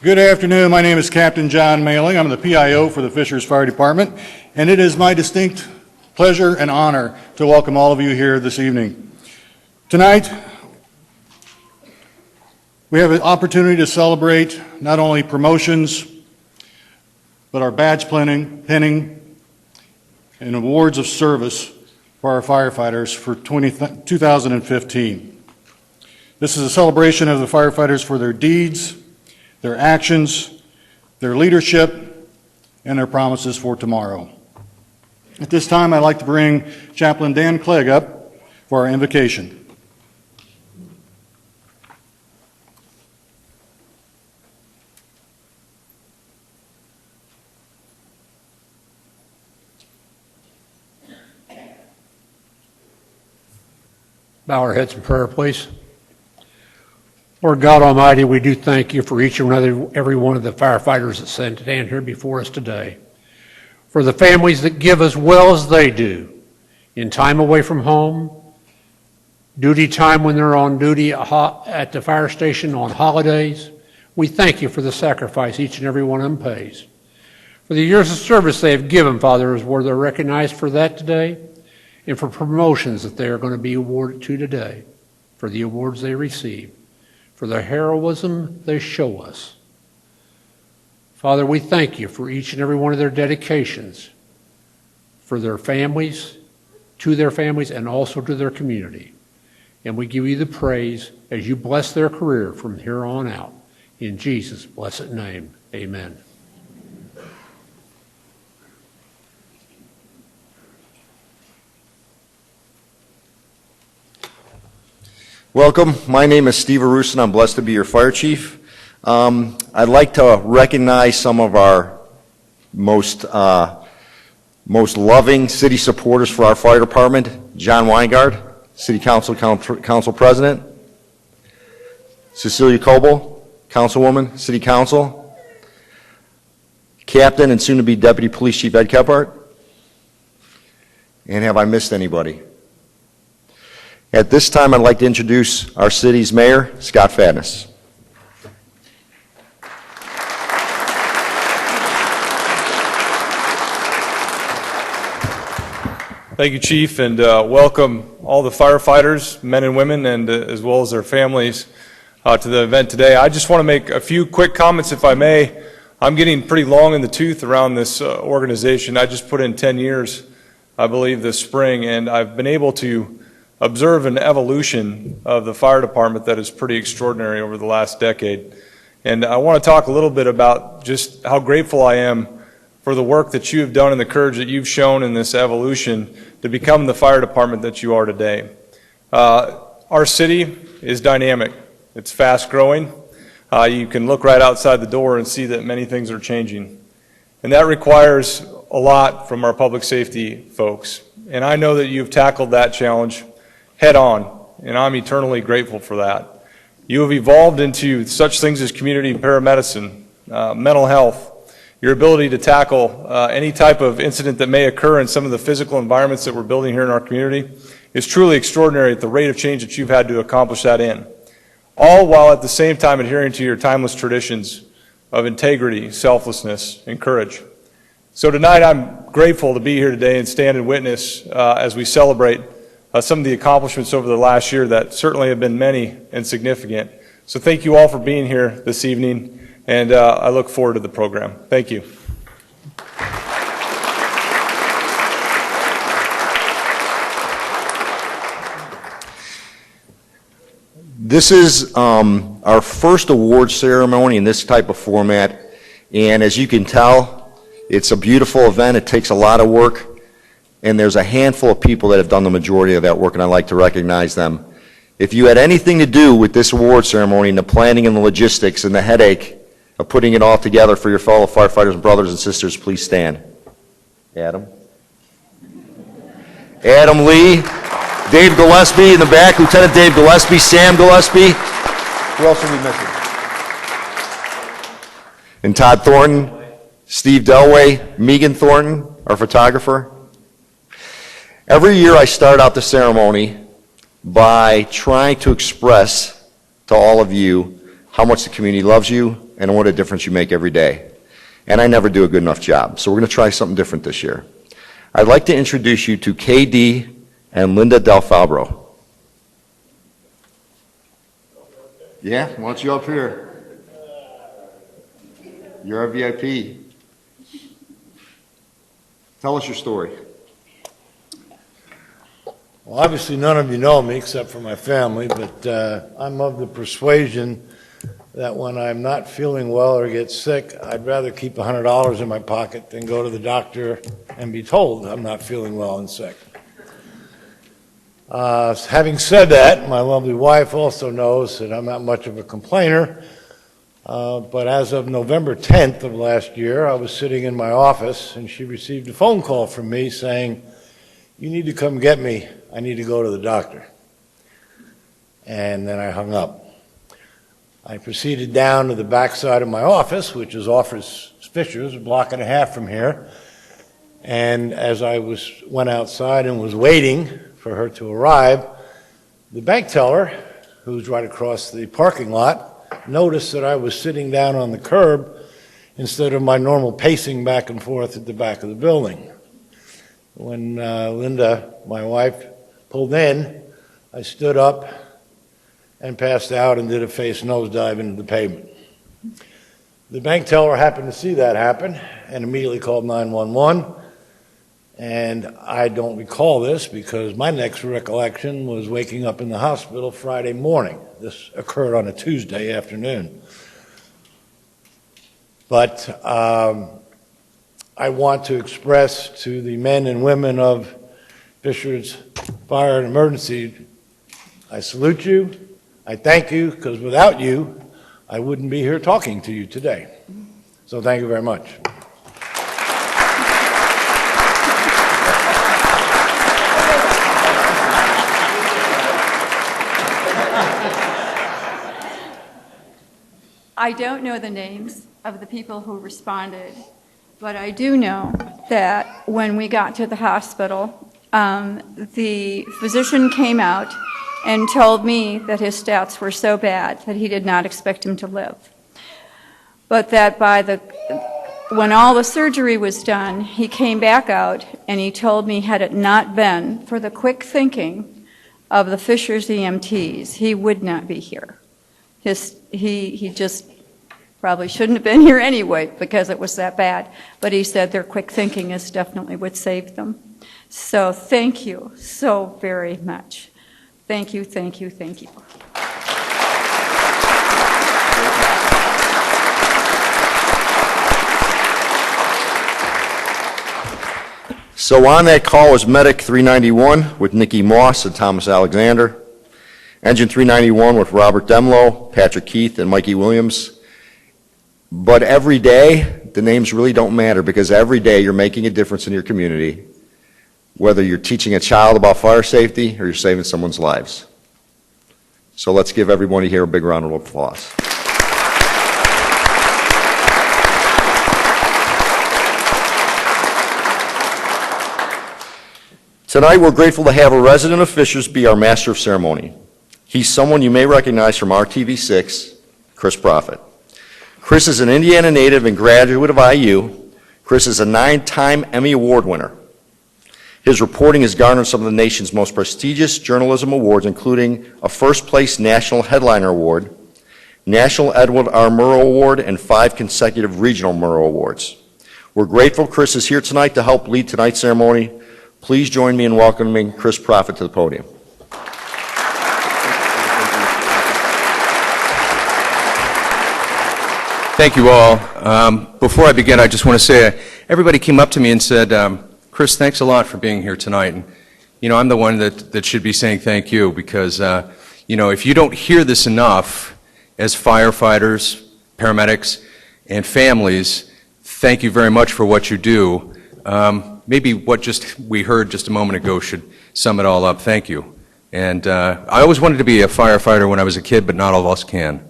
Good afternoon. My name is Captain John Mailing. I'm the PIO for the Fishers Fire Department, and it is my distinct pleasure and honor to welcome all of you here this evening. Tonight, we have an opportunity to celebrate not only promotions, but our badge pinning and awards of service for our firefighters for 2015. This is a celebration of the firefighters for their deeds, their actions, their leadership, and their promises for tomorrow. At this time, I'd like to bring Chaplain Dan Clegg up for our invocation. Bow our heads in prayer, please. Lord God Almighty, we do thank you for each and every one of the firefighters that stand here before us today, for the families that give as well as they do in time away from home, duty time when they're on duty at the fire station on holidays. We thank you for the sacrifice each and every one of them pays. For the years of service they have given, Father, is where they're recognized for that today, and for promotions that they are going to be awarded to today, for the awards they receive, for the heroism they show us. Father, we thank you for each and every one of their dedications, for their families, to their families, and also to their community. And we give you the praise as you bless their career from here on out. In Jesus' blessed name, amen. Welcome. My name is Steve Arusa, and I'm blessed to be your fire chief. I'd like to recognize some of our most loving city supporters for our fire department. John Weingard, City Council President. Cecilia Coble, Councilwoman, City Council. Captain and soon-to-be Deputy Police Chief Ed Kephart. And have I missed anybody? At this time, I'd like to introduce our city's mayor, Scott Fadness. Thank you, Chief, and welcome all the firefighters, men and women, and as well as their families to the event today. I just want to make a few quick comments, if I may. I'm getting pretty long in the tooth around this organization. I just put in 10 years, I believe, this spring, and I've been able to observe an evolution of the fire department that is pretty extraordinary over the last decade. And I want to talk a little bit about just how grateful I am for the work that you have done and the courage that you've shown in this evolution to become the fire department that you are today. Our city is dynamic. It's fast growing. You can look right outside the door and see that many things are changing. And that requires a lot from our public safety folks. And I know that you've tackled that challenge head on, and I'm eternally grateful for that. You have evolved into such things as community paramedicine, mental health, your ability to tackle any type of incident that may occur in some of the physical environments that we're building here in our community is truly extraordinary at the rate of change that you've had to accomplish that in. All while at the same time adhering to your timeless traditions of integrity, selflessness, and courage. So tonight I'm grateful to be here today and stand and witness as we celebrate some of the accomplishments over the last year that certainly have been many and significant. So thank you all for being here this evening, and I look forward to the program. Thank you. This is our first award ceremony in this type of format, and as you can tell, it's a beautiful event. It takes a lot of work. And there's a handful of people that have done the majority of that work, and I'd like to recognize them. If you had anything to do with this award ceremony and the planning and the logistics and the headache of putting it all together for your fellow firefighters, brothers and sisters, please stand. Adam Lee, Dave Gillespie in the back, Lieutenant Dave Gillespie, Sam Gillespie. Who else are we missing? And Todd Thornton, Steve Delway, Megan Thornton, our photographer. Every year I start out the ceremony by trying to express to all of you how much the community loves you, and what a difference you make every day. And I never do a good enough job, so we're going to try something different this year. I'd like to introduce you to KD and Linda Del Fabro. Yeah, why don't you up here? You're our VIP. Tell us your story. Well, obviously, none of you know me except for my family, but I'm of the persuasion that when I'm not feeling well or get sick, I'd rather keep $100 in my pocket than go to the doctor and be told I'm not feeling well and sick. Having said that, my lovely wife also knows that I'm not much of a complainer, but as of November 10th of last year, I was sitting in my office and she received a phone call from me saying, "You need to come get me. I need to go to the doctor." And then I hung up. I proceeded down to the back side of my office, which is Office Fishers, a block and a half from here. And as I went outside and was waiting for her to arrive, the bank teller, who's right across the parking lot, noticed that I was sitting down on the curb instead of my normal pacing back and forth at the back of the building. When Linda, my wife, pulled in, I stood up and passed out and did a face nosedive into the pavement. The bank teller happened to see that happen and immediately called 911. And I don't recall this because my next recollection was waking up in the hospital Friday morning. This occurred on a Tuesday afternoon. But I want to express to the men and women of Fishers Fire and Emergency, I salute you, I thank you, because without you, I wouldn't be here talking to you today. So thank you very much. I don't know the names of the people who responded, but I do know that when we got to the hospital, the physician came out and told me that his stats were so bad that he did not expect him to live. But that when all the surgery was done, he came back out and he told me had it not been for the quick thinking of the Fishers EMTs, he would not be here. He just probably shouldn't have been here anyway because it was that bad. But he said their quick thinking is definitely what saved them. So thank you so very much. Thank you, thank you, thank you. So on that call was Medic 391 with Nikki Moss and Thomas Alexander. Engine 391 with Robert Demlow, Patrick Keith, and Mikey Williams. But every day, the names really don't matter because every day you're making a difference in your community, whether you're teaching a child about fire safety or you're saving someone's lives. So let's give everybody here a big round of applause. Tonight, we're grateful to have a resident of Fishers be our Master of Ceremony. He's someone you may recognize from RTV6, Chris Profit. Chris is an Indiana native and graduate of IU. Chris is a 9-time Emmy Award winner. His reporting has garnered some of the nation's most prestigious journalism awards, including a first-place National Headliner Award, National Edward R. Murrow Award, and 5 consecutive regional Murrow Awards. We're grateful Chris is here tonight to help lead tonight's ceremony. Please join me in welcoming Chris Profit to the podium. Thank you all. Before I begin, I just want to say, everybody came up to me and said, Chris, thanks a lot for being here tonight. And, you know, I'm the one that should be saying thank you because, you know, if you don't hear this enough as firefighters, paramedics, and families, thank you very much for what you do. Maybe what we heard just a moment ago should sum it all up. Thank you. And I always wanted to be a firefighter when I was a kid, but not all of us can.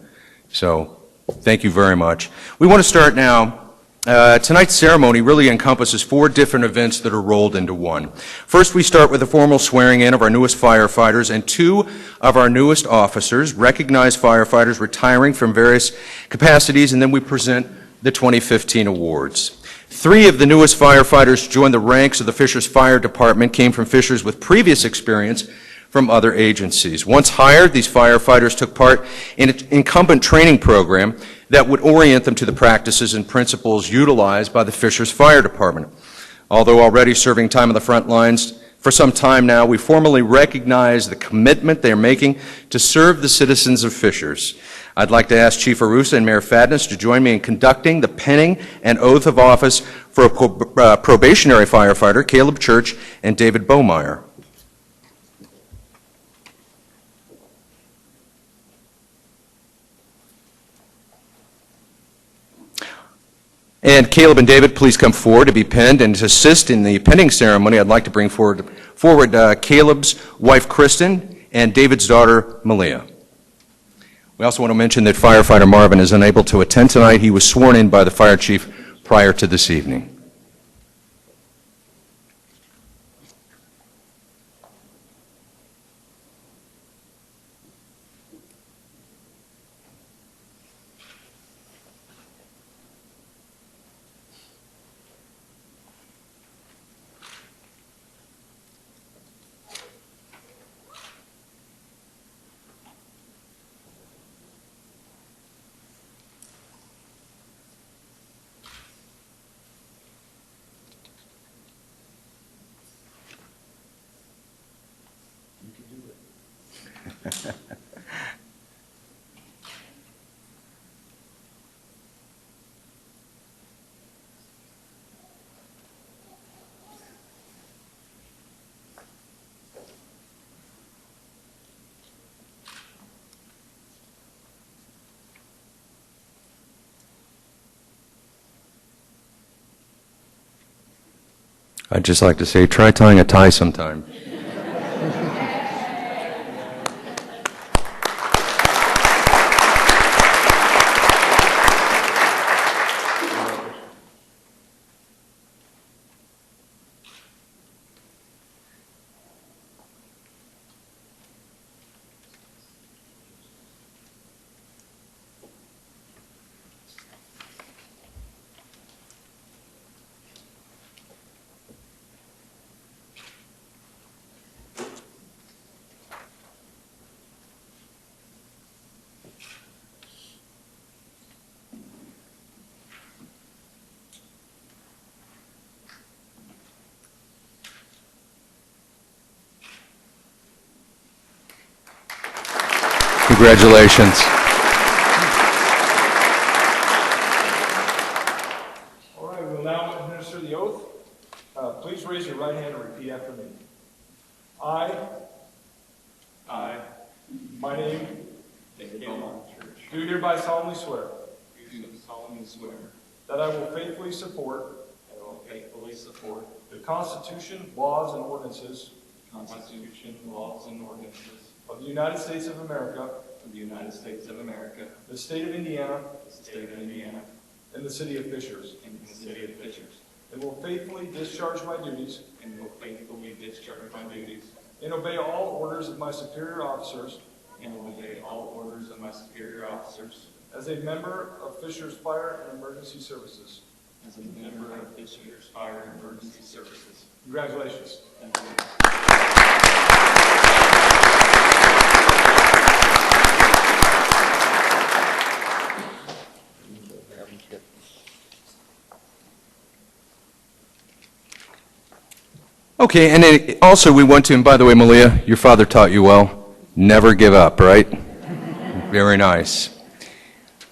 So thank you very much. We want to start now Tonight's ceremony really encompasses 4 different events that are rolled into one. First, we start with the formal swearing in of our newest firefighters and 2 of our newest officers, recognized firefighters retiring from various capacities, and then we present the 2015 awards. 3 of the newest firefighters joined the ranks of the Fishers Fire Department, came from Fishers with previous experience from other agencies. Once hired, these firefighters took part in an incumbent training program that would orient them to the practices and principles utilized by the Fishers Fire Department. Although already serving time on the front lines for some time now, we formally recognize the commitment they are making to serve the citizens of Fishers. I'd like to ask Chief Arusa and Mayor Fadness to join me in conducting the penning and oath of office for a probationary firefighter, Caleb Church and David Bomeyer. And Caleb and David, please come forward to be penned, and to assist in the penning ceremony, I'd like to bring forward Caleb's wife, Kristen, and David's daughter, Malia. We also want to mention that firefighter Marvin is unable to attend tonight. He was sworn in by the fire chief prior to this evening. I'd just like to say, try tying a tie sometime. Congratulations. All right, we'll now administer the oath. Please raise your right hand and repeat after me. I, my name, David Beaumont Church, do hereby solemnly swear do solemnly swear that I will faithfully support that I will faithfully support the Constitution, laws, and ordinances the Constitution, laws, and ordinances of the United States of America, of the United States of America, the state of Indiana, the state of Indiana, and the city of Fishers, and the city of Fishers, and will faithfully discharge my duties and will faithfully discharge my duties and obey all orders of my superior officers and will obey all orders of my superior officers as a member of Fishers Fire and Emergency Services. as a member of Fishers Fire and Emergency Services. Congratulations. Thank you. Okay, and then also we want to, and by the way, Malia, your father taught you well, never give up, right? Very nice.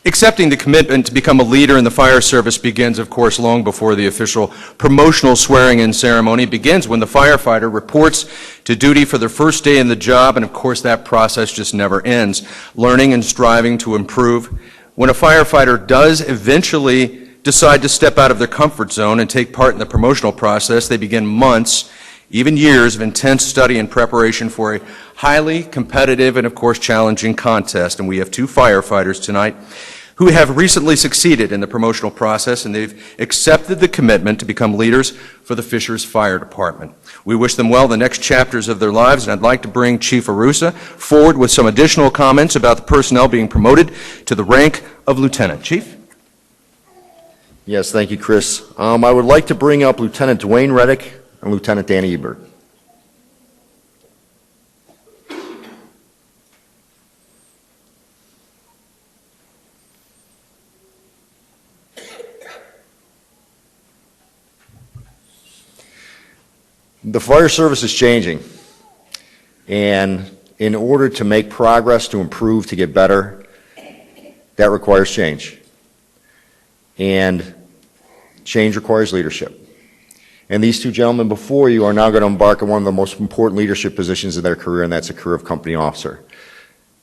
Accepting the commitment to become a leader in the fire service begins, of course, long before the official promotional swearing-in ceremony. It begins when the firefighter reports to duty for their first day in the job, and of course that process just never ends, learning and striving to improve. When a firefighter does eventually decide to step out of their comfort zone and take part in the promotional process, they begin months, even years of intense study and preparation for a highly competitive and, of course, challenging contest. And we have 2 firefighters tonight who have recently succeeded in the promotional process, and they've accepted the commitment to become leaders for the Fishers Fire Department. We wish them well in the next chapters of their lives, and I'd like to bring Chief Arusa forward with some additional comments about the personnel being promoted to the rank of lieutenant. Chief? Yes, thank you, Chris. I would like to bring up Lieutenant Dwayne Reddick and Lieutenant Danny Ebert. The fire service is changing, and in order to make progress, to improve, to get better, that requires change. And change requires leadership. And these two gentlemen before you are now going to embark on one of the most important leadership positions in their career, and that's a career of company officer.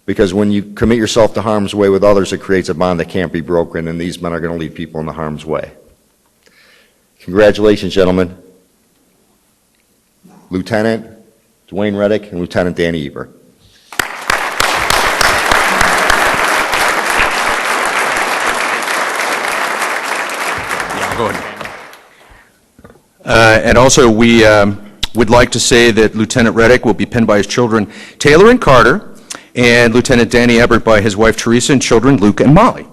Because when you commit yourself to harm's way with others, it creates a bond that can't be broken, and these men are going to lead people into harm's way. Congratulations, gentlemen. Lieutenant Dwayne Reddick and Lieutenant Danny Ebert. Yeah, go ahead. And also, we would like to say that Lieutenant Reddick will be pinned by his children Taylor and Carter, and Lieutenant Danny Ebert by his wife Teresa and children Luke and Molly.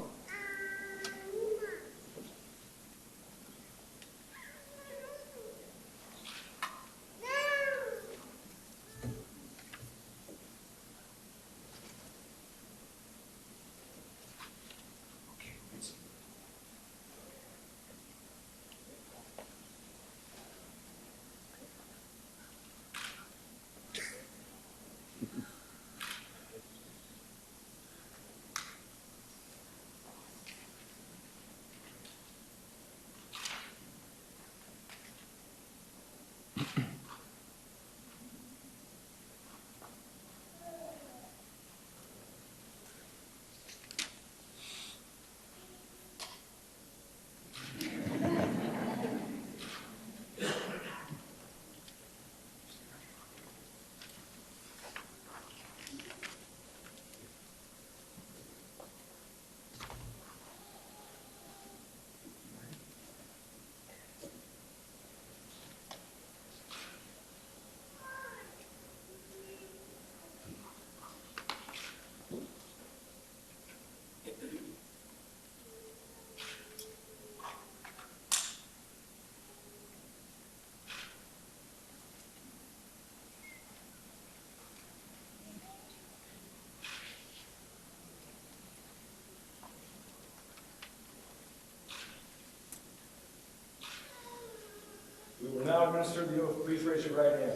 We will now administer the oath. Please raise your right hand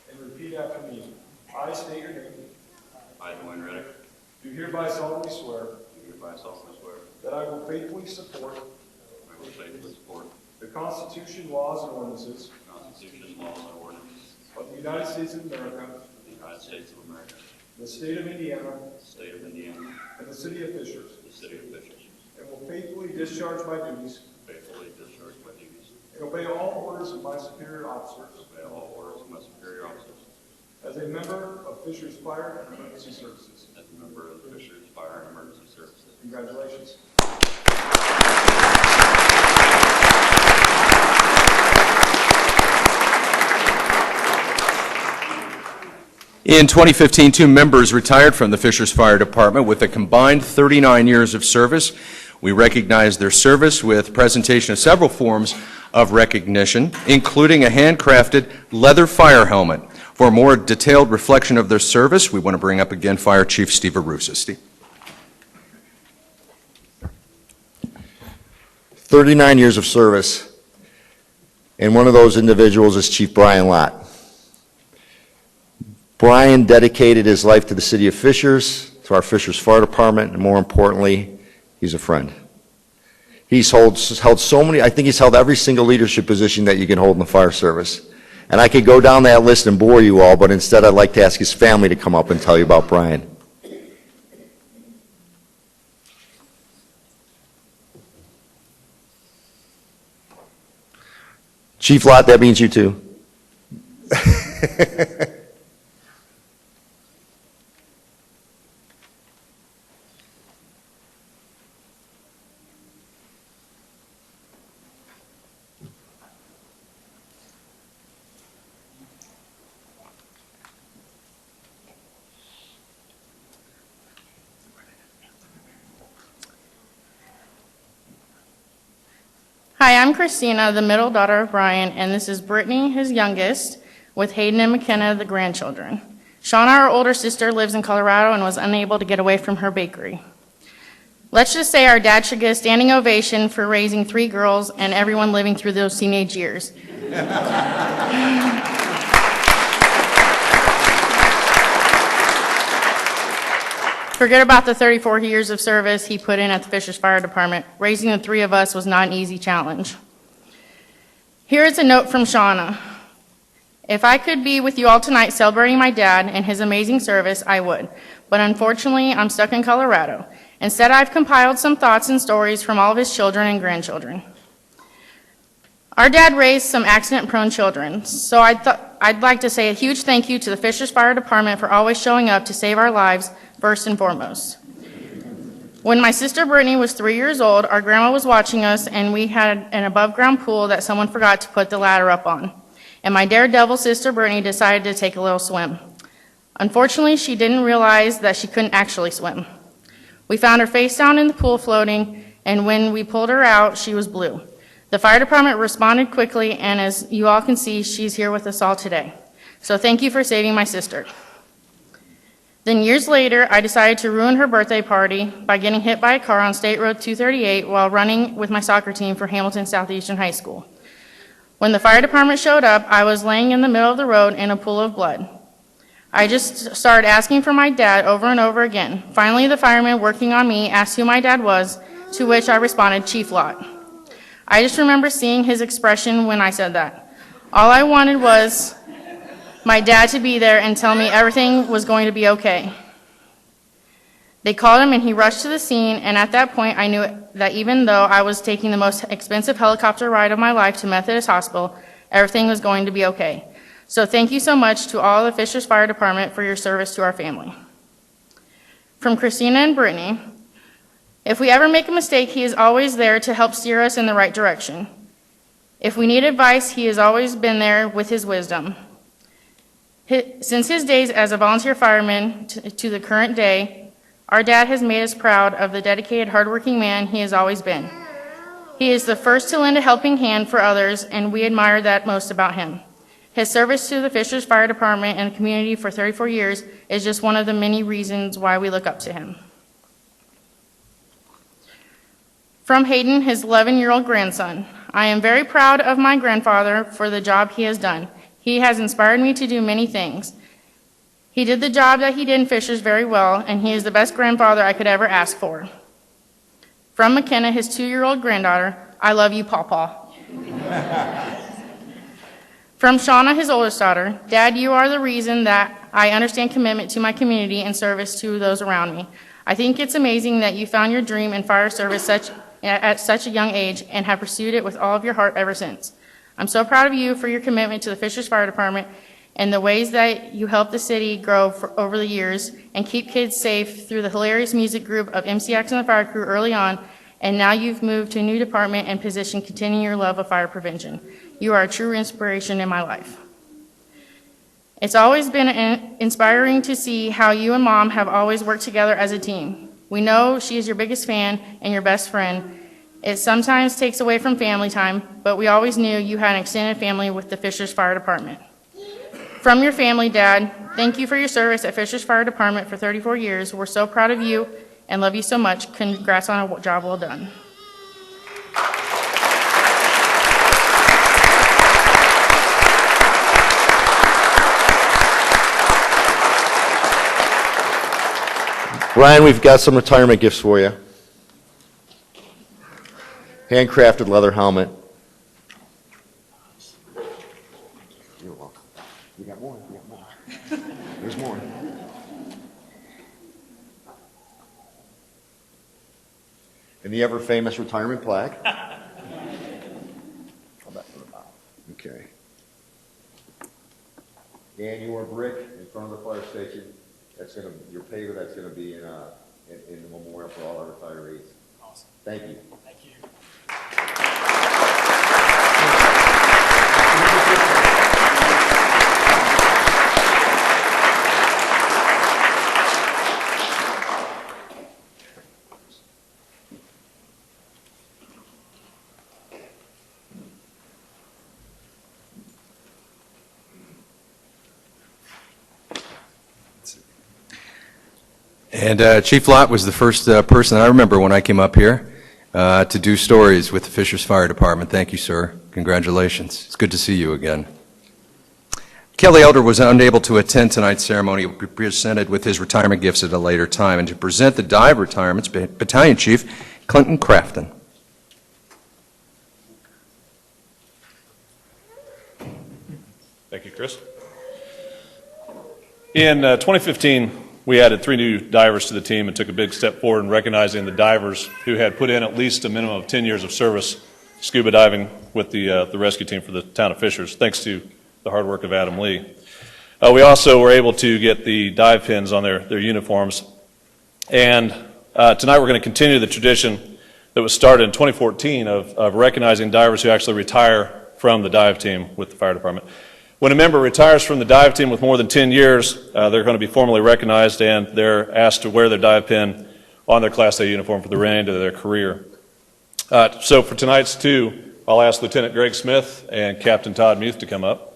and repeat after me. I state your name. I, Dwayne Reddick, Do hereby solemnly swear do hereby solemnly swear that I will faithfully support I will faithfully support the Constitution, laws, and ordinances the Constitution, laws, and ordinances of the United States of America, of the United States of America, the state of Indiana, the state of Indiana, and the city of Fishers, the city of Fishers, and will faithfully discharge my duties faithfully discharge my duties, and obey all orders of my superior officers obey all orders of my superior officers, as a member of Fishers Fire and Emergency Services. as a member of the Fishers Fire and Emergency Services. Congratulations. In 2015, 2 members retired from the Fishers Fire Department with a combined 39 years of service. We recognize their service with presentation of several forms of recognition, including a handcrafted leather fire helmet. For a more detailed reflection of their service, we want to bring up again Fire Chief Steve Arusa. Steve. 39 years of service, and one of those individuals is Chief Brian Lott. Brian dedicated his life to the city of Fishers, to our Fishers Fire Department, and more importantly, he's a friend. He's held so many, I think he's held every single leadership position that you can hold in the fire service. And I could go down that list and bore you all, but instead I'd like to ask his family to come up and tell you about Brian. Chief Lott, that means you too. Hi, I'm Christina, the middle daughter of Brian, and this is Brittany, his youngest, with Hayden and McKenna, the grandchildren. Shauna, our older sister, lives in Colorado and was unable to get away from her bakery. Let's just say our dad should get a standing ovation for raising 3 girls and everyone living through those teenage years. Forget about the 34 years of service he put in at the Fishers Fire Department. Raising the 3 of us was not an easy challenge. Here is a note from Shauna. If I could be with you all tonight celebrating my dad and his amazing service, I would. But unfortunately, I'm stuck in Colorado. Instead, I've compiled some thoughts and stories from all of his children and grandchildren. Our dad raised some accident-prone children, so I'd like to say a huge thank you to the Fishers Fire Department for always showing up to save our lives first and foremost. When my sister Brittany was 3 years old, our grandma was watching us, and we had an above-ground pool that someone forgot to put the ladder up on. And my daredevil sister Brittany decided to take a little swim. Unfortunately, she didn't realize that she couldn't actually swim. We found her face down in the pool floating, and when we pulled her out, she was blue. The fire department responded quickly, and as you all can see, she's here with us all today. So thank you for saving my sister. Then years later, I decided to ruin her birthday party by getting hit by a car on State Road 238 while running with my soccer team for Hamilton Southeastern High School. When the fire department showed up, I was laying in the middle of the road in a pool of blood. I just started asking for my dad over and over again. Finally, the fireman working on me asked who my dad was, to which I responded, Chief Lott. I just remember seeing his expression when I said that. All I wanted was my dad to be there and tell me everything was going to be okay. They called him and he rushed to the scene, and at that point I knew that even though I was taking the most expensive helicopter ride of my life to Methodist Hospital, everything was going to be okay. So thank you so much to all the Fishers Fire Department for your service to our family. From Christina and Brittany, if we ever make a mistake, he is always there to help steer us in the right direction. If we need advice, he has always been there with his wisdom. Since his days as a volunteer fireman to the current day, our dad has made us proud of the dedicated, hardworking man he has always been. He is the first to lend a helping hand for others, and we admire that most about him. His service to the Fishers Fire Department and the community for 34 years is just one of the many reasons why we look up to him. From Hayden, his 11-year-old grandson, I am very proud of my grandfather for the job he has done. He has inspired me to do many things. He did the job that he did in Fishers very well, and he is the best grandfather I could ever ask for. From McKenna, his 2-year-old granddaughter, I love you, Pawpaw. From Shauna, his oldest daughter, Dad, you are the reason that I understand commitment to my community and service to those around me. I think it's amazing that you found your dream in fire service at such a young age and have pursued it with all of your heart ever since. I'm so proud of you for your commitment to the Fishers Fire Department and the ways that you helped the city grow over the years and keep kids safe through the hilarious music group of MCX and the fire crew early on, and now you've moved to a new department and position continuing your love of fire prevention. You are a true inspiration in my life. It's always been inspiring to see how you and Mom have always worked together as a team. We know she is your biggest fan and your best friend. It sometimes takes away from family time, but we always knew you had an extended family with the Fishers Fire Department. From your family, Dad, thank you for your service at Fishers Fire Department for 34 years. We're so proud of you and love you so much. Congrats on a job well done. Ryan, we've got some retirement gifts for you. Handcrafted leather helmet. You're welcome. You got more? You got more. There's more. And the ever-famous retirement plaque. Okay. And your brick in front of the fire station. That's going to, your paver, that's going to be in the memorial for all our retirees. Awesome. Thank you. Thank you. And Chief Lott was the first person I remember when I came up here to do stories with the Fishers Fire Department. Thank you, sir. Congratulations. It's good to see you again. Kelly Elder was unable to attend tonight's ceremony. He will be presented with his retirement gifts at a later time. And to present the dive retirements, Battalion Chief Clinton Crafton. Thank you, Chris. In 2015, we added 3 new divers to the team and took a big step forward in recognizing the divers who had put in at least a minimum of 10 years of service scuba diving with the rescue team for the town of Fishers, thanks to the hard work of Adam Lee. We also were able to get the dive pins on their uniforms. And tonight we're going to continue the tradition that was started in 2014 of recognizing divers who actually retire from the dive team with the fire department. When a member retires from the dive team with more than 10 years, they're going to be formally recognized and they're asked to wear their dive pin on their Class A uniform for the remainder of their career. So for tonight's 2, I'll ask Lieutenant Greg Smith and Captain Todd Muth to come up.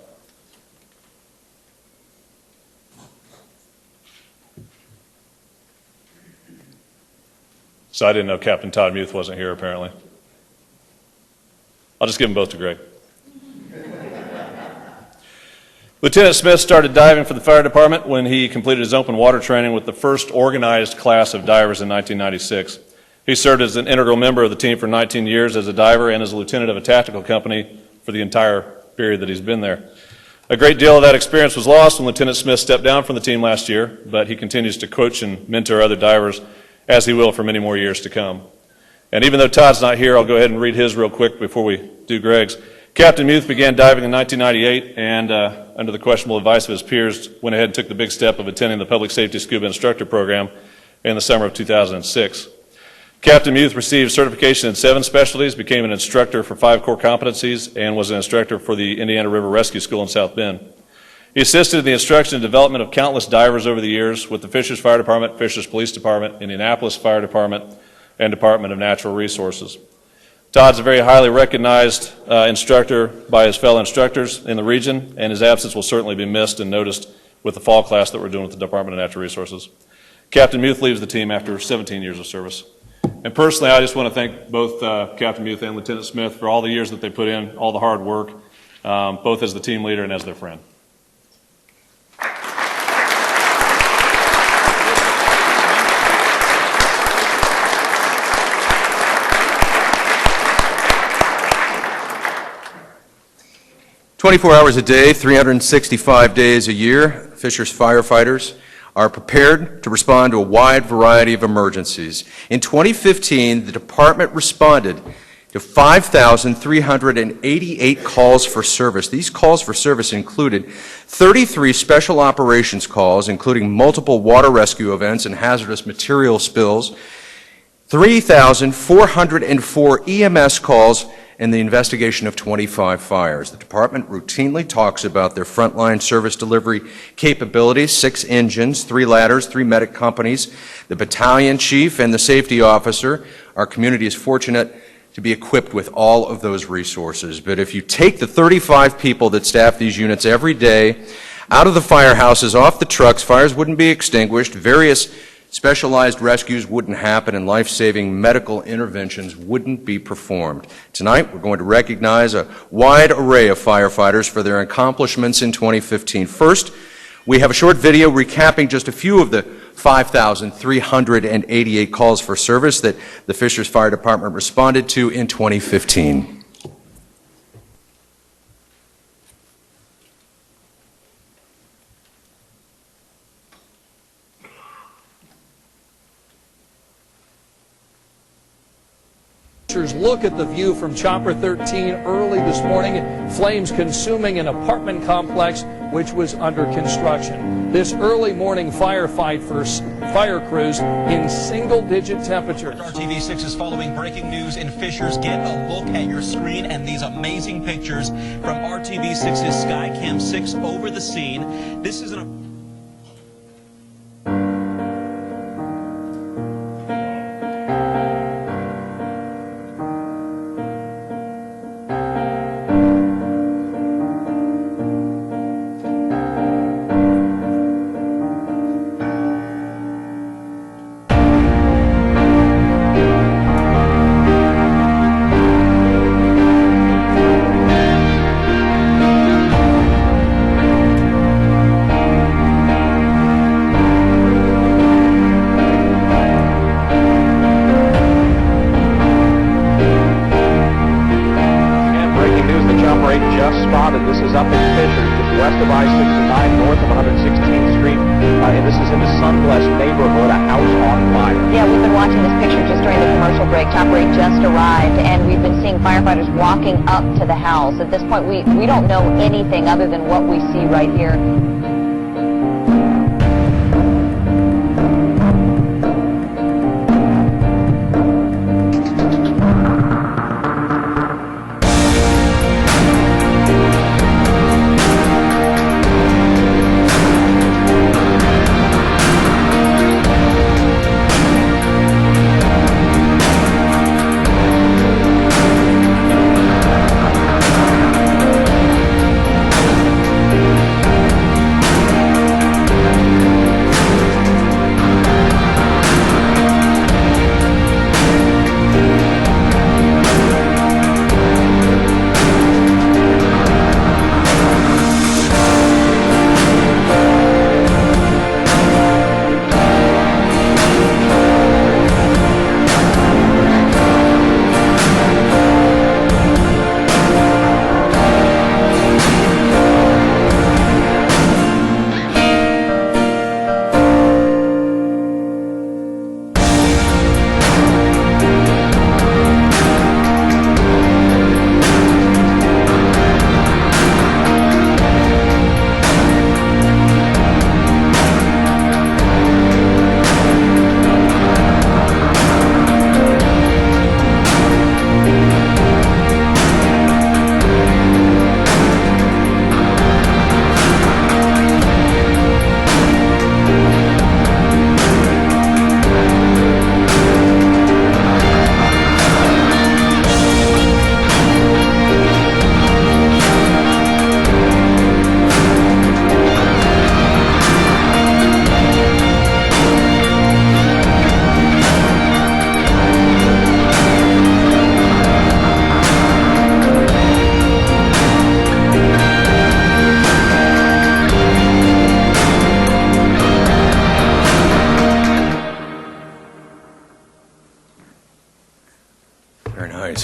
So I didn't know Captain Todd Muth wasn't here, apparently. I'll just give them both to Greg. Lieutenant Smith started diving for the fire department when he completed his open water training with the first organized class of divers in 1996. He served as an integral member of the team for 19 years as a diver and as a lieutenant of a tactical company for the entire period that he's been there. A great deal of that experience was lost when Lieutenant Smith stepped down from the team last year, but he continues to coach and mentor other divers, as he will for many more years to come. And even though Todd's not here, I'll go ahead and read his real quick before we do Greg's. Captain Muth began diving in 1998 and, under the questionable advice of his peers, went ahead and took the big step of attending the Public Safety Scuba Instructor Program in the summer of 2006. Captain Muth received certification in 7 specialties, became an instructor for 5 core competencies, and was an instructor for the Indiana River Rescue School in South Bend. He assisted in the instruction and development of countless divers over the years with the Fishers Fire Department, Fishers Police Department, Indianapolis Fire Department, and Department of Natural Resources. Todd's a very highly recognized instructor by his fellow instructors in the region, and his absence will certainly be missed and noticed with the fall class that we're doing with the Department of Natural Resources. Captain Muth leaves the team after 17 years of service. And personally, I just want to thank both Captain Muth and Lieutenant Smith for all the years that they put in, all the hard work, both as the team leader and as their friend. 24 hours a day, 365 days a year, Fishers firefighters are prepared to respond to a wide variety of emergencies. In 2015, the department responded to 5,388 calls for service. These calls for service included 33 special operations calls, including multiple water rescue events and hazardous material spills, 3,404 EMS calls, and the investigation of 25 fires. The department routinely talks about their frontline service delivery capabilities: 6 engines, 3 ladders, 3 medic companies, the battalion chief, and the safety officer. Our community is fortunate to be equipped with all of those resources. But if you take the 35 people that staff these units every day out of the firehouses, off the trucks, fires wouldn't be extinguished, various specialized rescues wouldn't happen, and life-saving medical interventions wouldn't be performed. Tonight, we're going to recognize a wide array of firefighters for their accomplishments in 2015. First, we have a short video recapping just a few of the 5,388 calls for service that the Fishers Fire Department responded to in 2015. Look at the view from Chopper 13 early this morning. Flames consuming an apartment complex which was under construction. This early morning firefight for fire crews in single-digit temperatures. RTV6 is following breaking news in Fishers. Get a look at your screen and these amazing pictures from RTV6's Skycam 6 over the scene. This is an West neighborhood, a house on fire. Yeah, we've been watching this picture just during the commercial break. Chopper 8 just arrived, and we've been seeing firefighters walking up to the house. At this point, we don't know anything other than what we see right here.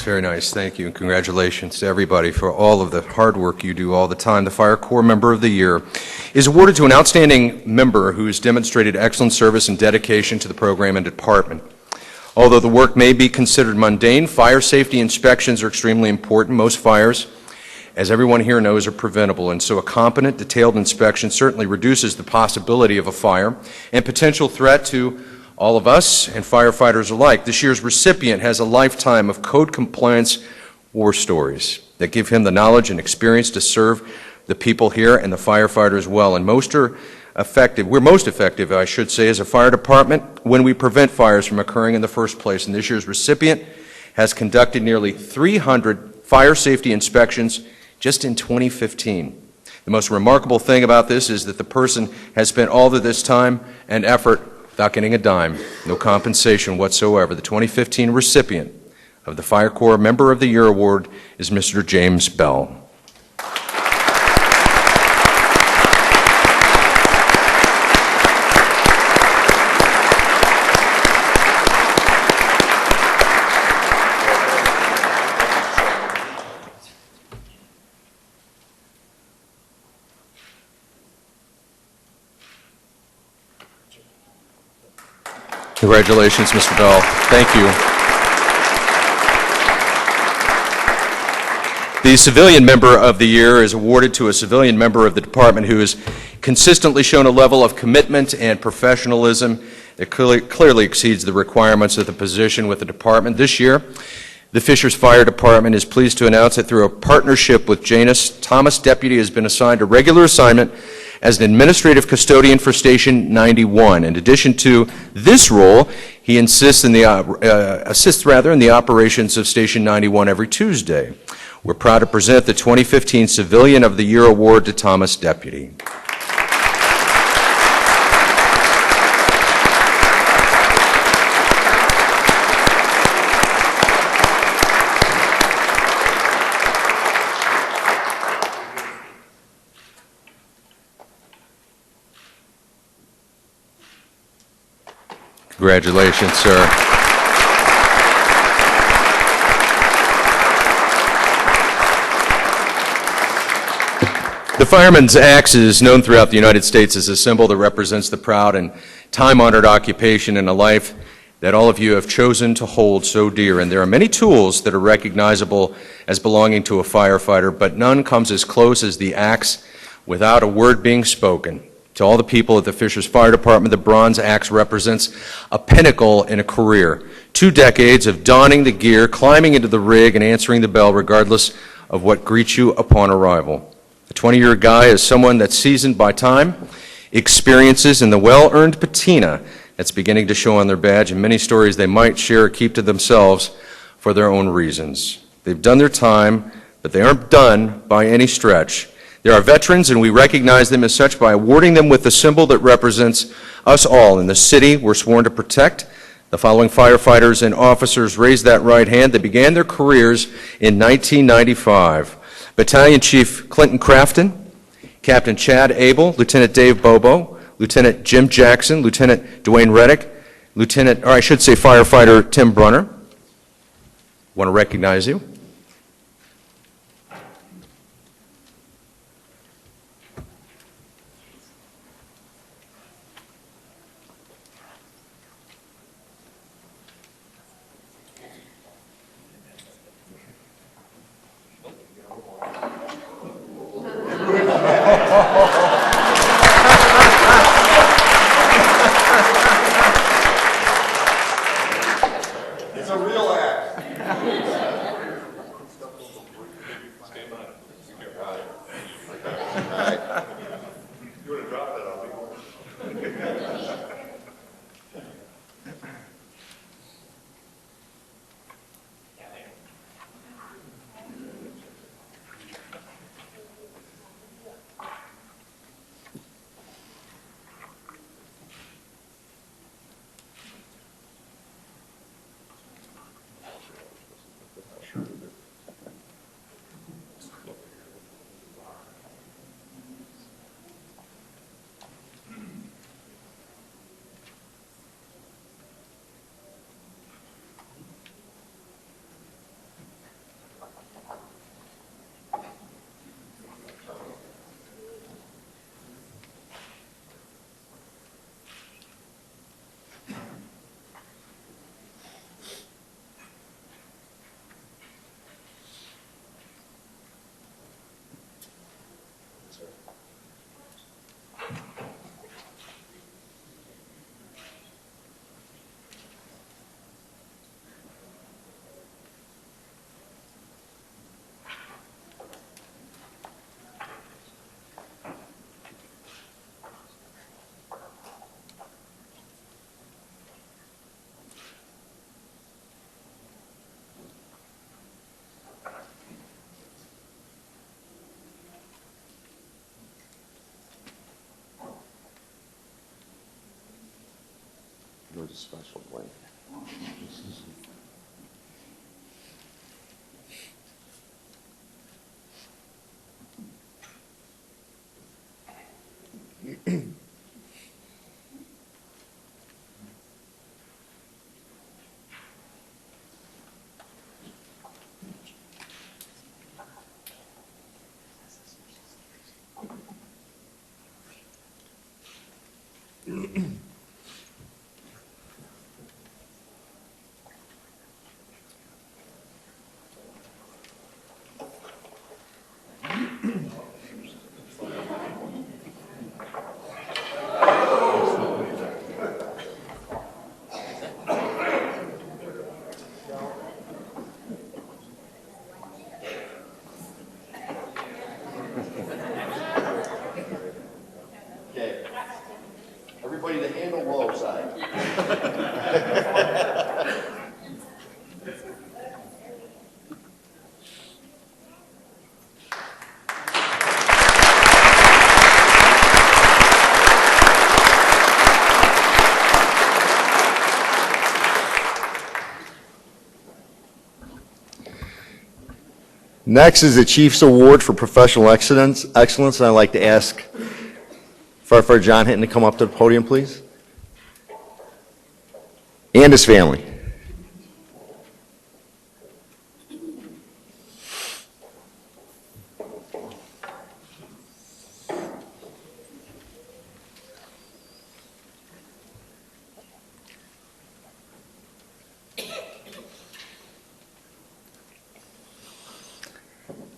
Very nice. Thank you, and congratulations to everybody for all of the hard work you do all the time. The Fire Corps Member of the Year is awarded to an outstanding member who has demonstrated excellent service and dedication to the program and department. Although the work may be considered mundane, fire safety inspections are extremely important. Most fires, as everyone here knows, are preventable, and so a competent, detailed inspection certainly reduces the possibility of a fire and potential threat to all of us and firefighters alike. This year's recipient has a lifetime of code compliance war stories that give him the knowledge and experience to serve the people here and the firefighters well. And we're most effective, I should say, as a fire department when we prevent fires from occurring in the first place. And this year's recipient has conducted nearly 300 fire safety inspections just in 2015. The most remarkable thing about this is that the person has spent all of this time and effort without getting a dime, no compensation whatsoever. The 2015 recipient of the Fire Corps Member of the Year Award is Mr. James Bell. Congratulations, Mr. Bell. Thank you. The Civilian Member of the Year is awarded to a civilian member of the department who has consistently shown a level of commitment and professionalism that clearly exceeds the requirements of the position with the department. This year, the Fishers Fire Department is pleased to announce that through a partnership with Janus, Thomas Deputy has been assigned a regular assignment as an administrative custodian for Station 91. In addition to this role, he assists in the operations of Station 91 every Tuesday. We're proud to present the 2015 Civilian of the Year Award to Thomas Deputy. Congratulations, sir. The Fireman's Axe is known throughout the United States as a symbol that represents the proud and time-honored occupation and a life that all of you have chosen to hold so dear. And there are many tools that are recognizable as belonging to a firefighter, but none comes as close as the axe without a word being spoken. To all the people at the Fishers Fire Department, the bronze axe represents a pinnacle in a career. 2 decades of donning the gear, climbing into the rig, and answering the bell regardless of what greets you upon arrival. A 20-year guy is someone that's seasoned by time, experiences, and the well-earned patina that's beginning to show on their badge, and many stories they might share or keep to themselves for their own reasons. They've done their time, but they aren't done by any stretch. There are veterans, and we recognize them as such by awarding them with the symbol that represents us all. In the city we're sworn to protect, the following firefighters and officers raised that right hand. They began their careers in 1995. Battalion Chief Clinton Crafton, Captain Chad Abel, Lieutenant Dave Bobo, Lieutenant Jim Jackson, Lieutenant Dwayne Reddick, Firefighter Tim Brunner. Want to recognize you. It's a real act. You would have dropped that on me. You're a special blanket. Okay. Everybody to handle low side. Next is the Chief's Award for Professional Excellence, and I'd like to ask Firefighter John Hinton to come up to the podium, please. And his family.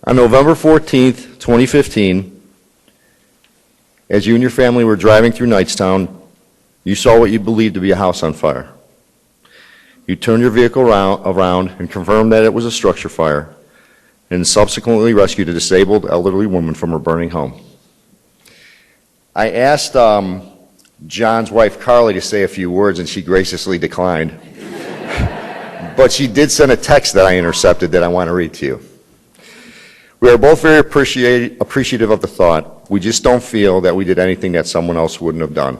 On November 14th, 2015, as you and your family were driving through Knightstown, you saw what you believed to be a house on fire. You turned your vehicle around and confirmed that it was a structure fire, and subsequently rescued a disabled elderly woman from her burning home. I asked John's wife, Carly, to say a few words, and she graciously declined. But she did send a text that I intercepted that I want to read to you. We are both very appreciative of the thought. We just don't feel that we did anything that someone else wouldn't have done.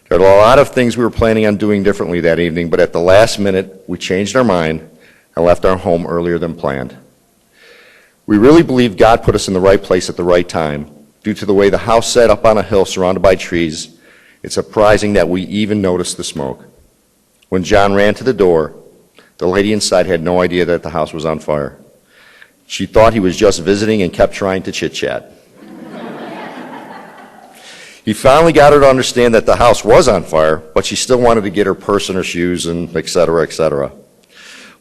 There are a lot of things we were planning on doing differently that evening, but at the last minute, we changed our mind and left our home earlier than planned. We really believe God put us in the right place at the right time. Due to the way the house sat up on a hill surrounded by trees, it's surprising that we even noticed the smoke. When John ran to the door, the lady inside had no idea that the house was on fire. She thought he was just visiting and kept trying to chit-chat. He finally got her to understand that the house was on fire, but she still wanted to get her purse and her shoes and et cetera, et cetera.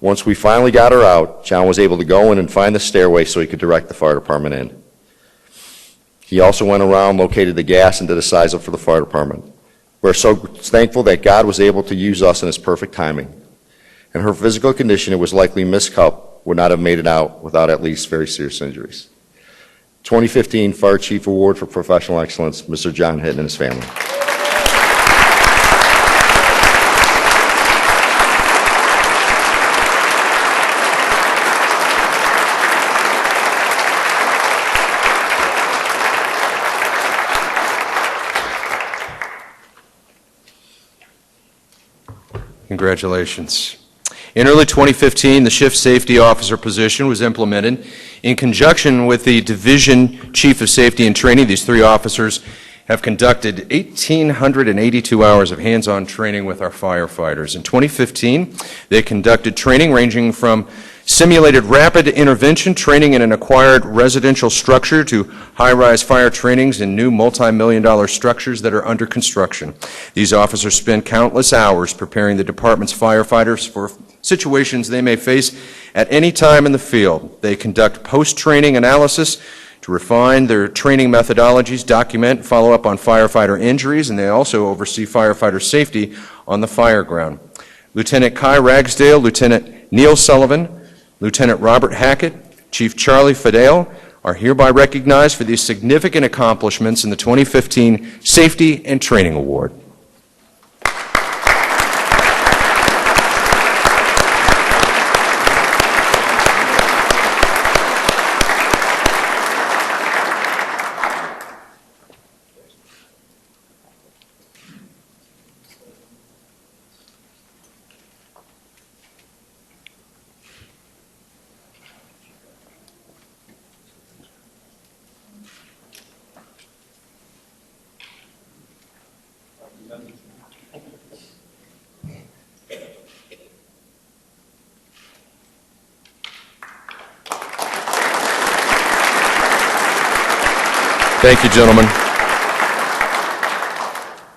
Once we finally got her out, John was able to go in and find the stairway so he could direct the fire department in. He also went around, located the gas, and did a size-up for the fire department. We're so thankful that God was able to use us in His perfect timing. In her physical condition, it was likely Miss Cup would not have made it out without at least very serious injuries. 2015 Fire Chief Award for Professional Excellence, Mr. John Hitton and his family. Congratulations. In early 2015, the shift safety officer position was implemented. In conjunction with the Division Chief of Safety and Training, these three officers have conducted 1,882 hours of hands-on training with our firefighters. In 2015, they conducted training ranging from simulated rapid intervention training in an acquired residential structure to high-rise fire trainings in new multi-million-dollar structures that are under construction. These officers spend countless hours preparing the department's firefighters for situations they may face at any time in the field. They conduct post-training analysis to refine their training methodologies, document, follow up on firefighter injuries, and they also oversee firefighter safety on the fire ground. Lieutenant Kai Ragsdale, Lieutenant Neil Sullivan, Lieutenant Robert Hackett, Chief Charlie Fidel are hereby recognized for these significant accomplishments in the 2015 Safety and Training Award. Thank you, gentlemen.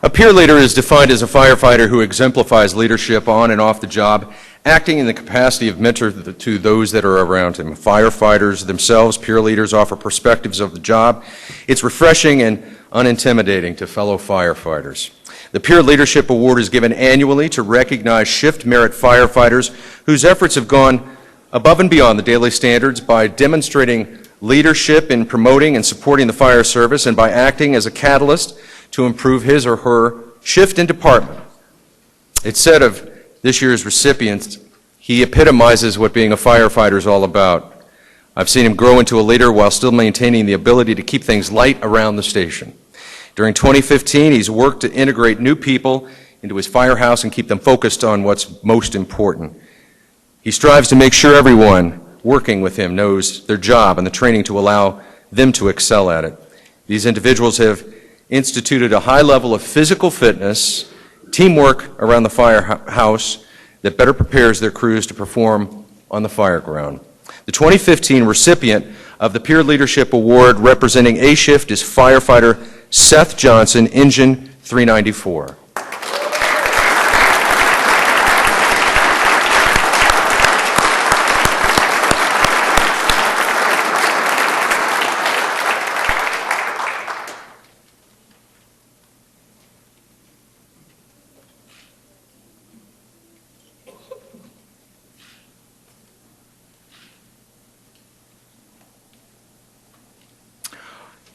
A peer leader is defined as a firefighter who exemplifies leadership on and off the job, acting in the capacity of mentor to those that are around him. Firefighters themselves, peer leaders, offer perspectives of the job. It's refreshing and unintimidating to fellow firefighters. The Peer Leadership Award is given annually to recognize shift merit firefighters whose efforts have gone above and beyond the daily standards by demonstrating leadership in promoting and supporting the fire service and by acting as a catalyst to improve his or her shift and department. It's said of this year's recipient, he epitomizes what being a firefighter is all about. I've seen him grow into a leader while still maintaining the ability to keep things light around the station. During 2015, he's worked to integrate new people into his firehouse and keep them focused on what's most important. He strives to make sure everyone working with him knows their job and the training to allow them to excel at it. These individuals have instituted a high level of physical fitness, teamwork around the firehouse that better prepares their crews to perform on the fire ground. The 2015 recipient of the Peer Leadership Award representing A Shift is firefighter Seth Johnson, Engine 394.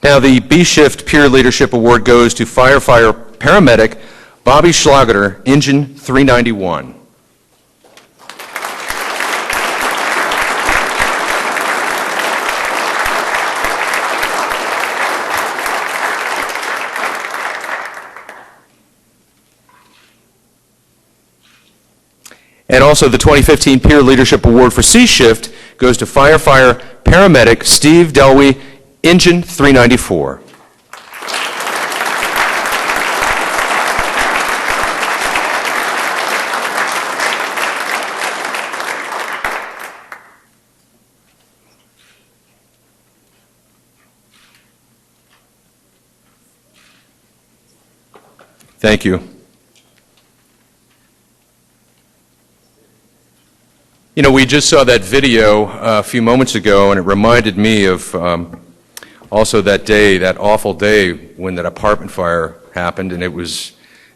Now, the B-Shift Peer Leadership Award goes to firefighter paramedic Bobby Schlageter, Engine 391. And also the 2015 Peer Leadership Award for C-Shift goes to firefighter paramedic Steve Delwy, Engine 394. Thank you. You know, we just saw that video a few moments ago, and it reminded me of also that day, that awful day when that apartment fire happened, and I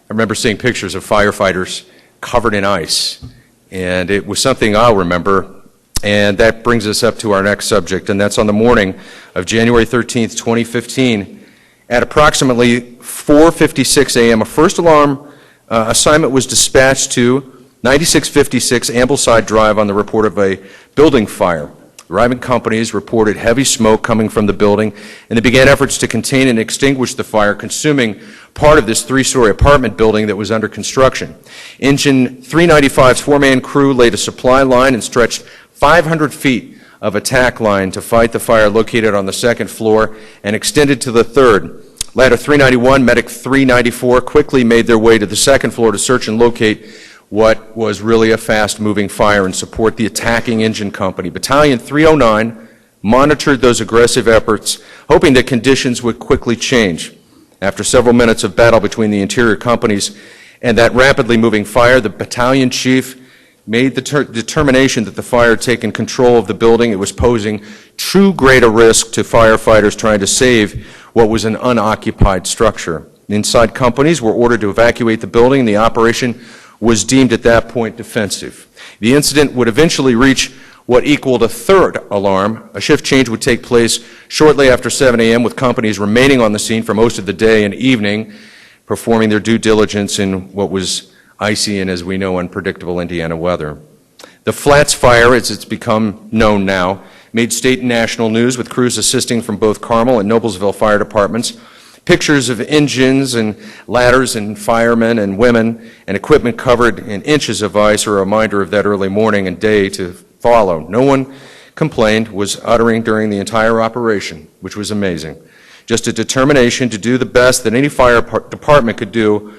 remember seeing pictures of firefighters covered in ice, and it was something I'll remember, and that brings us up to our next subject, and that's on the morning of January 13th, 2015. At approximately 4:56 a.m., a first alarm assignment was dispatched to 9656 Ambleside Drive on the report of a building fire. Arriving companies reported heavy smoke coming from the building, and they began efforts to contain and extinguish the fire, consuming part of this three-story apartment building that was under construction. Engine 395's four-man crew laid a supply line and stretched 500 feet of attack line to fight the fire located on the second floor and extended to the third. Ladder 391, Medic 394 quickly made their way to the second floor to search and locate what was really a fast-moving fire and support the attacking engine company. Battalion 309 monitored those aggressive efforts, hoping that conditions would quickly change. After several minutes of battle between the interior companies and that rapidly moving fire, the battalion chief made the determination that the fire had taken control of the building. It was posing too great a risk to firefighters trying to save what was an unoccupied structure. Inside companies were ordered to evacuate the building, and the operation was deemed at that point defensive. The incident would eventually reach what equaled a third alarm. A shift change would take place shortly after 7 a.m., with companies remaining on the scene for most of the day and evening, performing their due diligence in what was icy and, as we know, unpredictable Indiana weather. The Flats fire, as it's become known now, made state and national news, with crews assisting from both Carmel and Noblesville fire departments. Pictures of engines and ladders and firemen and women and equipment covered in inches of ice are a reminder of that early morning and day to follow. No one complained, was uttering during the entire operation, which was amazing. Just a determination to do the best that any fire department could do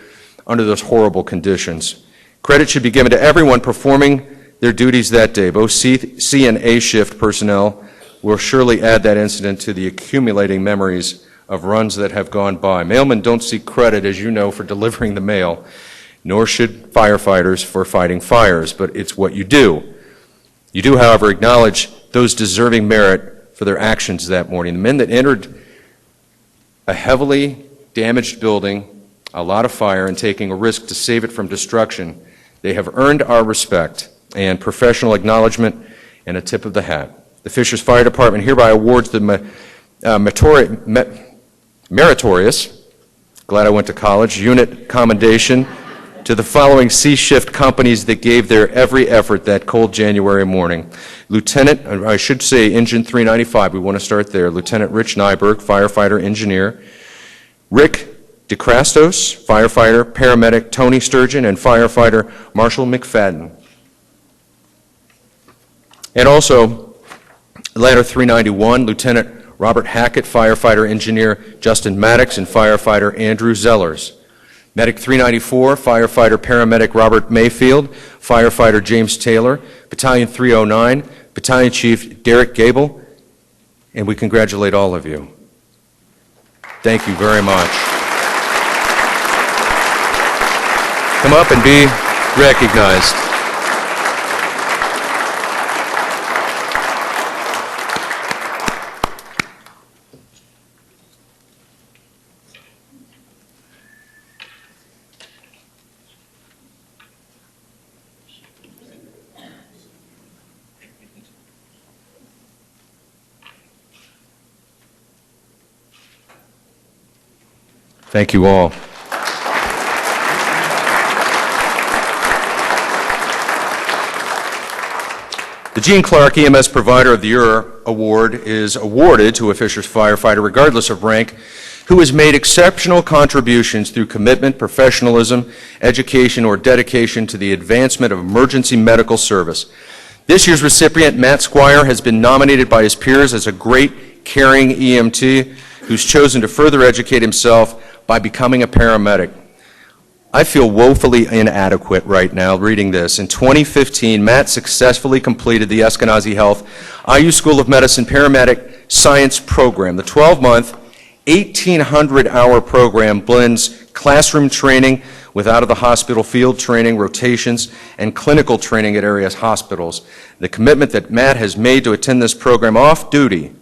under those horrible conditions. Credit should be given to everyone performing their duties that day. Both C and A shift personnel will surely add that incident to the accumulating memories of runs that have gone by. Mailmen don't seek credit, as you know, for delivering the mail, nor should firefighters for fighting fires, but it's what you do. You do, however, acknowledge those deserving merit for their actions that morning. The men that entered a heavily damaged building, a lot of fire, and taking a risk to save it from destruction, they have earned our respect and professional acknowledgement and a tip of the hat. The Fishers Fire Department hereby awards the meritorious, glad I went to college, unit commendation to the following C-shift companies that gave their every effort that cold January morning. Lieutenant, I should say Engine 395, we want to start there. Lieutenant Rich Nyberg, firefighter engineer. Rick DeCrastos, firefighter, paramedic Tony Sturgeon, and firefighter Marshall McFadden. And also, Ladder 391, Lieutenant Robert Hackett, firefighter engineer Justin Maddox, and firefighter Andrew Zellers. Medic 394, firefighter paramedic Robert Mayfield, firefighter James Taylor, Battalion 309, Battalion Chief Derek Gable, and we congratulate all of you. Thank you very much. Come up and be recognized. Thank you all. The Gene Clark EMS Provider of the Year Award is awarded to a Fishers firefighter, regardless of rank, who has made exceptional contributions through commitment, professionalism, education, or dedication to the advancement of emergency medical service. This year's recipient, Matt Squire, has been nominated by his peers as a great, caring EMT who's chosen to further educate himself by becoming a paramedic. I feel woefully inadequate right now reading this. In 2015, Matt successfully completed the Eskenazi Health IU School of Medicine Paramedic Science Program. The 12-month, 1,800-hour program blends classroom training with out-of-the-hospital field training, rotations, and clinical training at area hospitals. The commitment that Matt has made to attend this program off-duty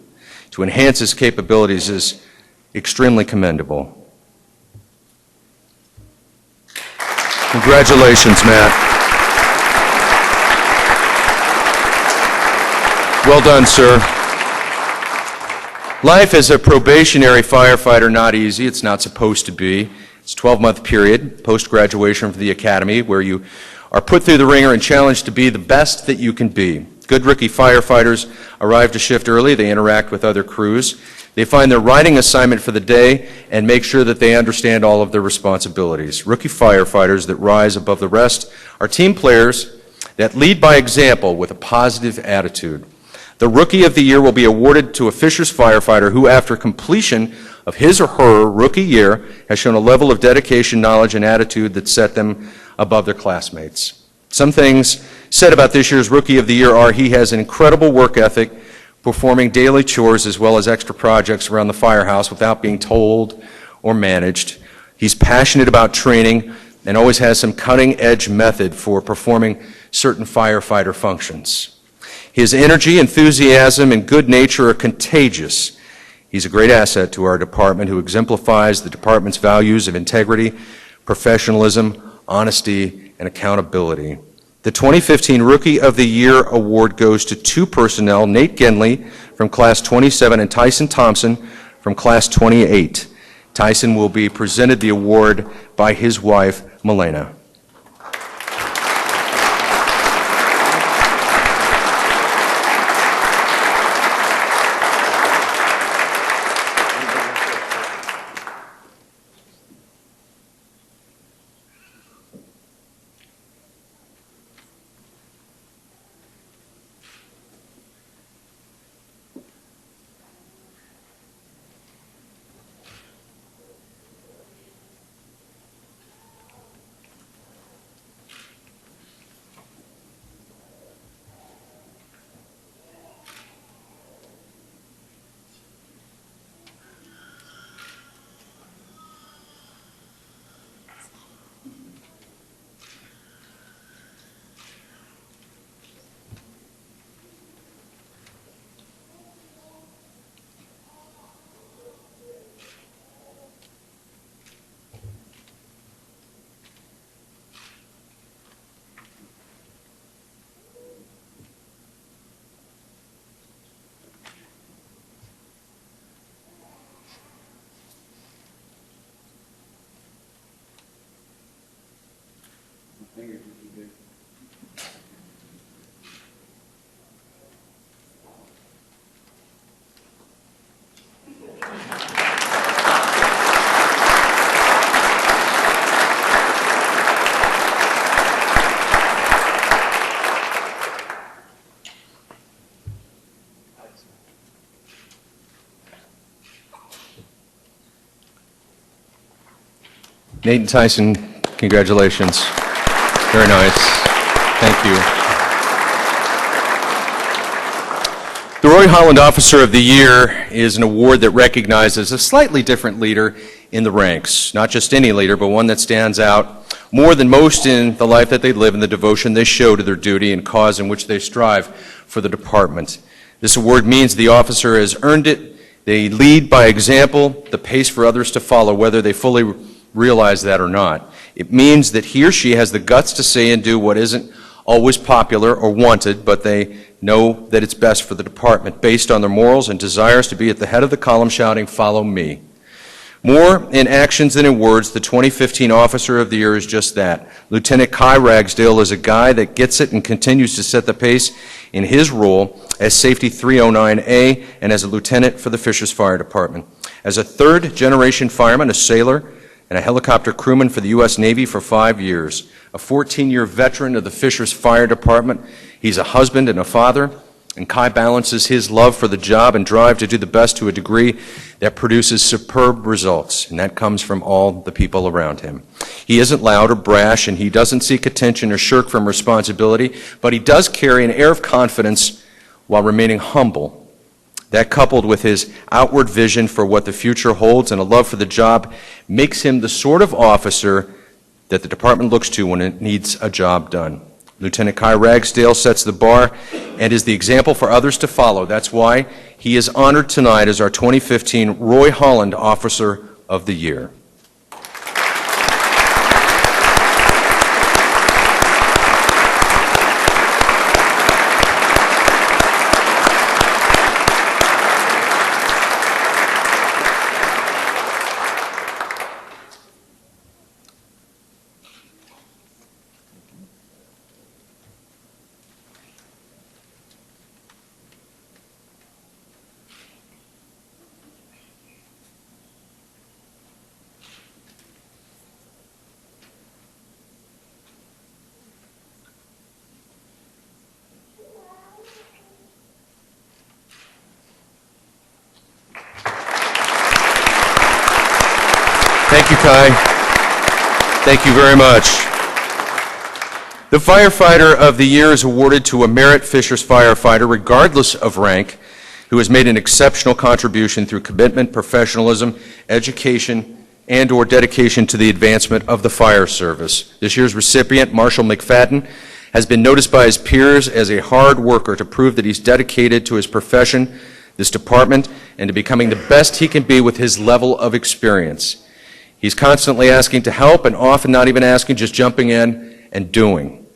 to enhance his capabilities is extremely commendable. Congratulations, Matt. Well done, sir. Life as a probationary firefighter, not easy. It's not supposed to be. It's a 12-month period, post-graduation from the academy, where you are put through the ringer and challenged to be the best that you can be. Good rookie firefighters arrive to shift early. They interact with other crews. They find their riding assignment for the day and make sure that they understand all of their responsibilities. Rookie firefighters that rise above the rest are team players that lead by example with a positive attitude. The Rookie of the Year will be awarded to a Fishers firefighter who, after completion of his or her rookie year, has shown a level of dedication, knowledge, and attitude that set them above their classmates. Some things said about this year's Rookie of the Year are he has an incredible work ethic, performing daily chores as well as extra projects around the firehouse without being told or managed. He's passionate about training and always has some cutting-edge method for performing certain firefighter functions. His energy, enthusiasm, and good nature are contagious. He's a great asset to our department who exemplifies the department's values of integrity, professionalism, honesty, and accountability. The 2015 Rookie of the Year Award goes to two personnel, Nate Genley from Class 27 and Tyson Thompson from Class 28. Tyson will be presented the award by his wife, Milena. Nate and Tyson, congratulations. Very nice. Thank you. The Roy Holland Officer of the Year is an award that recognizes a slightly different leader in the ranks. Not just any leader, but one that stands out more than most in the life that they live and the devotion they show to their duty and cause in which they strive for the department. This award means the officer has earned it. They lead by example, the pace for others to follow, whether they fully realize that or not. It means that he or she has the guts to say and do what isn't always popular or wanted, but they know that it's best for the department based on their morals and desires to be at the head of the column shouting, "Follow me." More in actions than in words, the 2015 Officer of the Year is just that. Lieutenant Kai Ragsdale is a guy that gets it and continues to set the pace in his role as Safety 309A and as a lieutenant for the Fishers Fire Department. As a third-generation fireman, a sailor, and a helicopter crewman for the U.S. Navy for 5 years, a 14-year veteran of the Fishers Fire Department, he's a husband and a father, and Kai balances his love for the job and drive to do the best to a degree that produces superb results, and that comes from all the people around him. He isn't loud or brash, and he doesn't seek attention or shirk from responsibility, but he does carry an air of confidence while remaining humble. That, coupled with his outward vision for what the future holds and a love for the job, makes him the sort of officer that the department looks to when it needs a job done. Lieutenant Kai Ragsdale sets the bar and is the example for others to follow. That's why he is honored tonight as our 2015 Roy Holland Officer of the Year. Thank you, Kai. Thank you very much. The Firefighter of the Year is awarded to a Merit Fishers firefighter, regardless of rank, who has made an exceptional contribution through commitment, professionalism, education, and/or dedication to the advancement of the fire service. This year's recipient, Marshall McFadden, has been noticed by his peers as a hard worker to prove that he's dedicated to his profession, this department, and to becoming the best he can be with his level of experience. He's constantly asking to help and often not even asking, just jumping in and doing.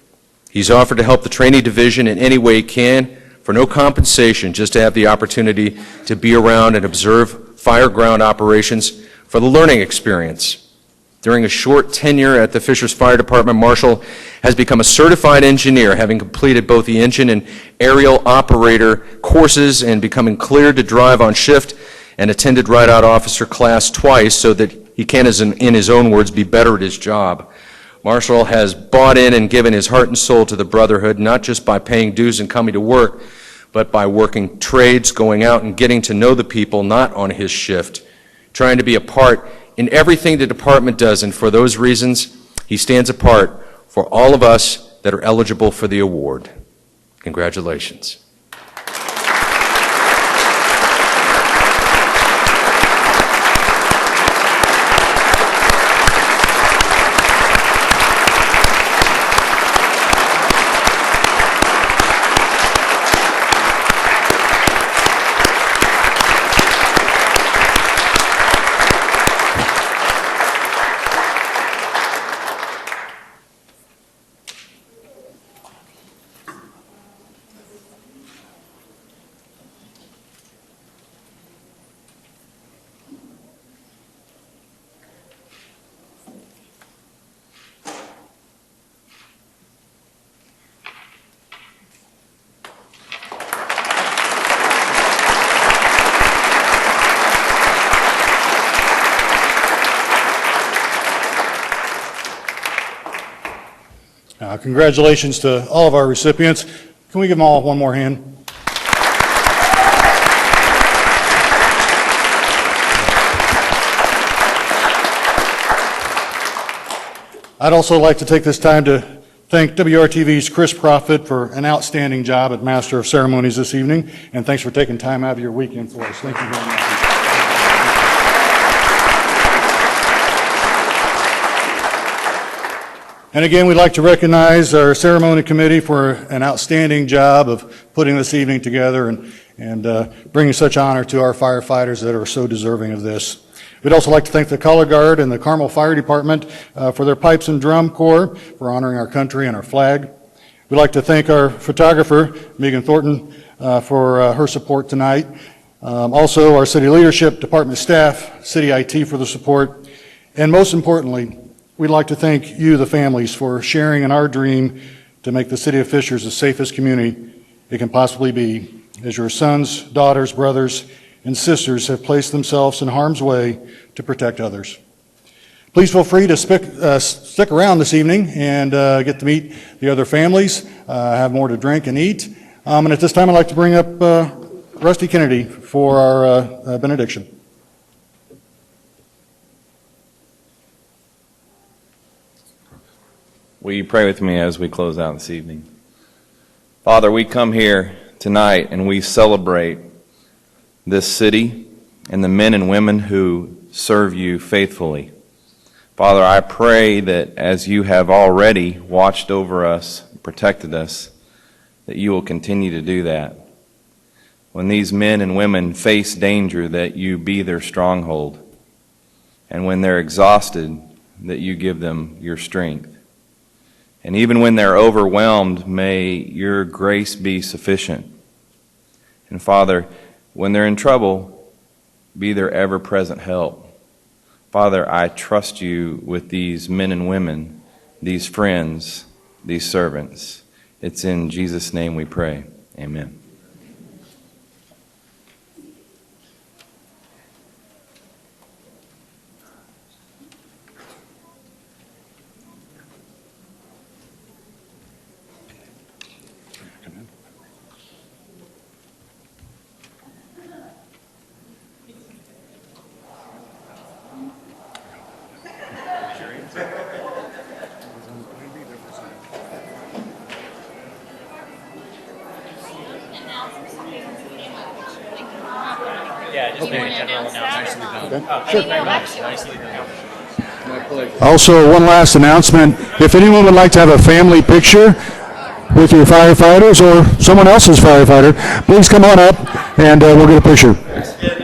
He's offered to help the trainee division in any way he can for no compensation, just to have the opportunity to be around and observe fire ground operations for the learning experience. During a short tenure at the Fishers Fire Department, Marshall has become a certified engineer, having completed both the engine and aerial operator courses and becoming cleared to drive on shift, and attended Ride-Out Officer class twice so that he can, in his own words, be better at his job. Marshall has bought in and given his heart and soul to the Brotherhood, not just by paying dues and coming to work, but by working trades, going out and getting to know the people not on his shift, trying to be a part in everything the department does, and for those reasons, he stands apart for all of us that are eligible for the award. Congratulations. Congratulations to all of our recipients. Can we give them all one more hand? I'd also like to take this time to thank WRTV's Chris Profit for an outstanding job at Master of Ceremonies this evening, and thanks for taking time out of your weekend for us. Thank you very much. And again, we'd like to recognize our ceremony committee for an outstanding job of putting this evening together and bringing such honor to our firefighters that are so deserving of this. We'd also like to thank the Color Guard and the Carmel Fire Department for their pipes and drum corps for honoring our country and our flag. We'd like to thank our photographer, Megan Thornton, for her support tonight. Also, our city leadership, department staff, city IT for the support, and most importantly, we'd like to thank you, the families, for sharing in our dream to make the city of Fishers the safest community it can possibly be, as your sons, daughters, brothers, and sisters have placed themselves in harm's way to protect others. Please feel free to stick around this evening and get to meet the other families, have more to drink and eat. And at this time, I'd like to bring up Rusty Kennedy for our benediction. Will you pray with me as we close out this evening? Father, we come here tonight and we celebrate this city and the men and women who serve you faithfully. Father, I pray that as you have already watched over us, protected us, that you will continue to do that. When these men and women face danger, that you be their stronghold. And when they're exhausted, that you give them your strength. And even when they're overwhelmed, may your grace be sufficient. And Father, when they're in trouble, be their ever-present help. Father, I trust you with these men and women, these friends, these servants. It's in Jesus' name we pray. Amen. Also, one last announcement. If anyone would like to have a family picture with your firefighters or someone else's firefighter, please come on up and we'll get a picture.